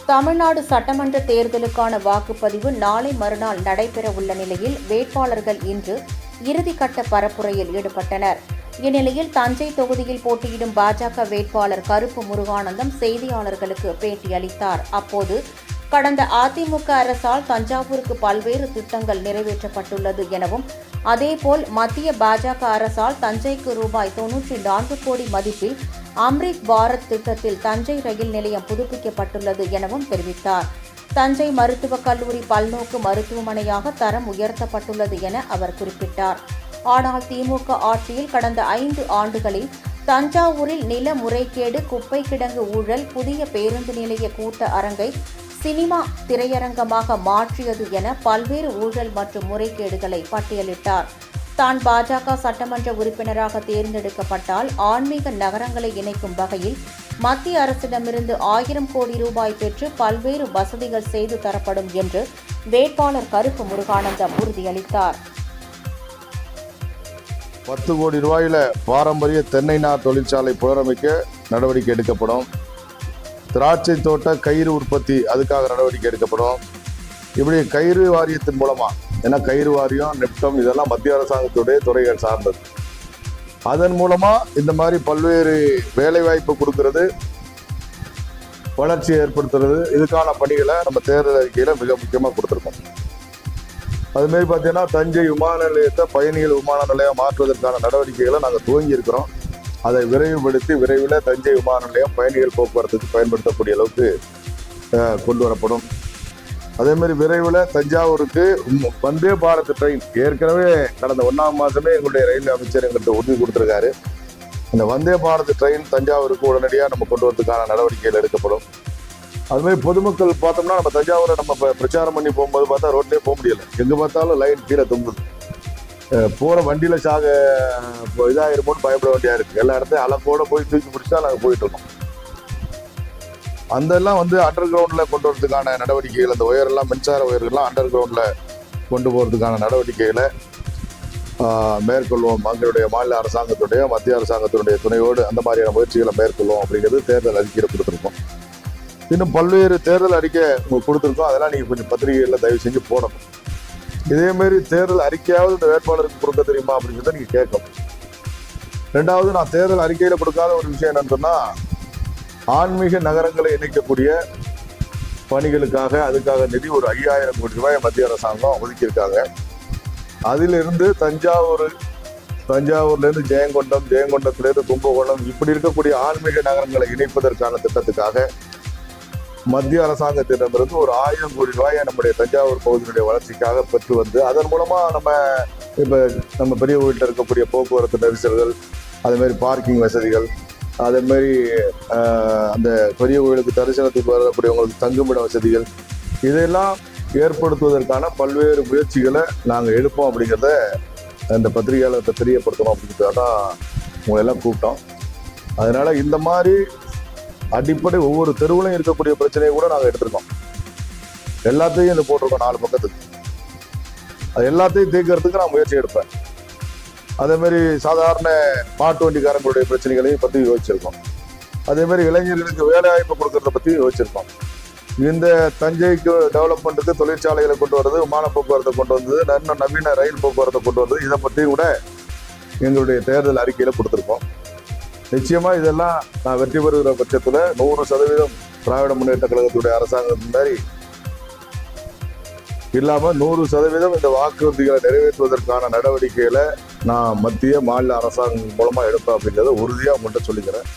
தமிழ்நாடு சட்டமன்ற தேர்தலுக்கான வாக்குப்பதிவு நாளை மறுநாள் நடைபெறவுள்ள நிலையில் வேட்பாளர்கள் இன்று இறுதிக்கட்ட பரப்புரையில் ஈடுபட்டனர். இந்நிலையில் தஞ்சை தொகுதியில் போட்டியிடும் பாஜக வேட்பாளர் கருப்பு முருகானந்தம் செய்தியாளர்களுக்கு பேட்டியளித்தார். அப்போது கடந்த அதிமுக அரசால் தஞ்சாவூருக்கு பல்வேறு திட்டங்கள் நிறைவேற்றப்பட்டுள்ளது எனவும், அதேபோல் மத்திய பாஜக அரசால் தஞ்சைக்கு ரூபாய் 94 கோடி மதிப்பில் அம்ரித் பாரத் திட்டத்தில் தஞ்சை ரயில் நிலையம் புதுப்பிக்கப்பட்டுள்ளது எனவும் தெரிவித்தார். தஞ்சை மருத்துவக் கல்லூரி பல்நோக்கு மருத்துவமனையாக தரம் உயர்த்தப்பட்டுள்ளது என அவர் குறிப்பிட்டார். ஆனால் திமுக ஆட்சியில் கடந்த 5 ஆண்டுகளில் தஞ்சாவூரில் நில முறைகேடு, குப்பை கிடங்கு ஊழல், புதிய பேருந்து நிலைய கூட்ட அரங்கை சினிமா திரையரங்கமாக மாற்றியது என பல்வேறு ஊழல் மற்றும் முறைகேடுகளை பட்டியலிட்டார். தான் பாஜக சட்டமன்ற உறுப்பினராக தேர்ந்தெடுக்கப்பட்டால் ஆன்மீக நகரங்களை இணைக்கும் வகையில் மத்திய அரசிடமிருந்து 1000 கோடி ரூபாய் பெற்று பல்வேறு வசதிகள் செய்து தரப்படும் என்று வேட்பாளர் கருப்பு முருகானந்தம் உறுதியளித்தார். 10 கோடி ரூபாயில பாரம்பரிய தென்னை நார் தொழிற்சாலை புனரமைக்க நடவடிக்கை எடுக்கப்படும். திராட்சை தோட்ட கயிறு உற்பத்தி அதுக்காக நடவடிக்கை எடுக்கப்படும். இப்படி கயிறு வாரியத்தின் மூலமா, ஏன்னா கயிறு வாரியம், நெப்டம் இதெல்லாம் மத்திய அரசாங்கத்துடைய துறைகள் சார்ந்தது. அதன் மூலமா இந்த மாதிரி பல்வேறு வேலை வாய்ப்பு கொடுக்கறது, வளர்ச்சியை ஏற்படுத்துறது, இதுக்கான பணிகளை நம்ம தேர்தல் அறிக்கையில மிக முக்கியமாக கொடுத்துருக்கோம். அதுமாரி பார்த்தீங்கன்னா தஞ்சை விமான நிலையத்தை பயணிகள் விமான நிலையம் மாற்றுவதற்கான நடவடிக்கைகளை நாங்கள் துவங்கி இருக்கிறோம். அதை விரைவுபடுத்தி விரைவில் தஞ்சை விமான நிலையம் பயணிகள் போக்குவரத்துக்கு பயன்படுத்தக்கூடிய அளவுக்கு கொண்டு வரப்படும். அதேமாதிரி விரைவில் தஞ்சாவூருக்கு வந்தே பாரத் ட்ரெயின் ஏற்கனவே கடந்த 1ஆம் மாதமே எங்களுடைய ரயில்வே அமைச்சர் எங்கள்கிட்ட உறுதி கொடுத்துருக்காரு. இந்த வந்தே பாரத் ட்ரெயின் தஞ்சாவூருக்கு உடனடியாக நம்ம கொண்டு வரதுக்கான நடவடிக்கைகள் எடுக்கப்படும். அதுமாதிரி பொதுமக்கள் பார்த்தோம்னா நம்ம தஞ்சாவூரை நம்ம பிரச்சாரம் பண்ணி போகும்போது பார்த்தா ரோட்லேயே போக முடியலை. எங்கே பார்த்தாலும் லைன் கீழே தொங்குது. போகிற வண்டியில் இதாகிருமோன்னு பயப்பட வேண்டியா இருக்குது. எல்லா இடத்தையும் அலப்போட போய் தூக்கி பிடிச்சா நாங்கள் போயிட்டு இருக்கோம். அதெல்லாம் அண்டர் கிரவுண்டில் கொண்டு வரதுக்கான நடவடிக்கைகள், அந்த ஒயரெல்லாம் மின்சார ஒயர்கள்லாம் அண்டர் கிரவுண்டில் கொண்டு போகிறதுக்கான நடவடிக்கைகளை மேற்கொள்வோம். எங்களுடைய மாநில அரசாங்கத்துடைய மத்திய அரசாங்கத்தினுடைய துணையோடு அந்த மாதிரியான முயற்சிகளை மேற்கொள்வோம் அப்படிங்கிறது தேர்தல் அறிக்கையில் கொடுத்துருக்கோம். இன்னும் பல்வேறு தேர்தல் அறிக்கை கொடுத்துருக்கோம். அதெல்லாம் நீங்கள் கொஞ்சம் பத்திரிகைகளில் தயவு செஞ்சு போடணும். இதேமாரி தேர்தல் அறிக்கையாவது இந்த வேட்பாளருக்கு கொடுக்க தெரியுமா அப்படிங்கிறத நீங்கள் கேட்கணும். ரெண்டாவது, நான் தேர்தல் அறிக்கையில் கொடுக்காத ஒரு விஷயம் என்னன்னு சொன்னால், ஆன்மீக நகரங்களை இணைக்கக்கூடிய பணிகளுக்காக அதுக்காக நிதி ஒரு 5000 கோடி ரூபாய் மத்திய அரசாங்கம் ஒதுக்கியிருக்காங்க. அதிலிருந்து தஞ்சாவூர்லேருந்து ஜெயங்கொண்டத்திலேருந்து கும்பகோணம் இப்படி இருக்கக்கூடிய ஆன்மீக நகரங்களை இணைப்பதற்கான திட்டத்துக்காக மத்திய அரசாங்கத்திடமிருந்து ஒரு 1000 கோடி ரூபாயை நம்முடைய தஞ்சாவூர் பகுதியினுடைய வளர்ச்சிக்காக பெற்று அதன் மூலமா நம்ம பெரிய கோயிலில் இருக்கக்கூடிய போக்குவரத்து நெரிசல்கள், அதேமாரி பார்க்கிங் வசதிகள், அதேமாரி அந்த பெரிய கோயிலுக்கு தரிசனத்துக்கு வரக்கூடியவங்களுக்கு தங்குமிட வசதிகள், இதெல்லாம் ஏற்படுத்துவதற்கான பல்வேறு முயற்சிகளை நாங்கள் எடுப்போம் அப்படிங்கிறத இந்த பத்திரிகையாளர்கிட்ட தெரியப்படுத்தணும் அப்படிங்கிறத தான் உங்களை எல்லாம் கூப்பிட்டோம். அதனால இந்த மாதிரி அடிப்படை ஒவ்வொரு தெருவிலையும் இருக்கக்கூடிய பிரச்சனையை கூட நாங்கள் எடுத்திருக்கோம். எல்லாத்தையும் இந்த போட்டிருக்கோம் 4 பக்கத்துக்கு. அது எல்லாத்தையும் தீர்க்கறதுக்கு நான் முயற்சி எடுப்பேன். அதே மாதிரி சாதாரண மாட்டு வண்டிக்காரங்களுடைய பிரச்சனைகளையும் பற்றி யோசிச்சிருக்கோம். அதே மாதிரி இளைஞர்களுக்கு வேலை வாய்ப்பு கொடுக்கறத பற்றி யோசிச்சிருக்கோம். இந்த தஞ்சைக்கு டெவலப்மெண்ட்டுக்கு தொழிற்சாலைகளை கொண்டு வர்றது, விமான போக்குவரத்தை கொண்டு வந்தது, நவீன ரயில் போக்குவரத்தை கொண்டு வந்தது, இதை பற்றி கூட எங்களுடைய தேர்தல் அறிக்கையில் கொடுத்துருக்கோம். நிச்சயமா இதெல்லாம் நான் வெற்றி பெறுகிற பட்சத்தில் 100% திராவிட முன்னேற்ற கழகத்துடைய அரசாங்கம் மாதிரி இல்லாமல் 100% இந்த வாக்குறுதிகளை நிறைவேற்றுவதற்கான நடவடிக்கைகளை நான் மத்திய மாநில அரசாங்கம் மூலமா எடுப்பேன் அப்படிங்கிறத உறுதியாக உங்கள்கிட்ட சொல்லிக்கிறேன்.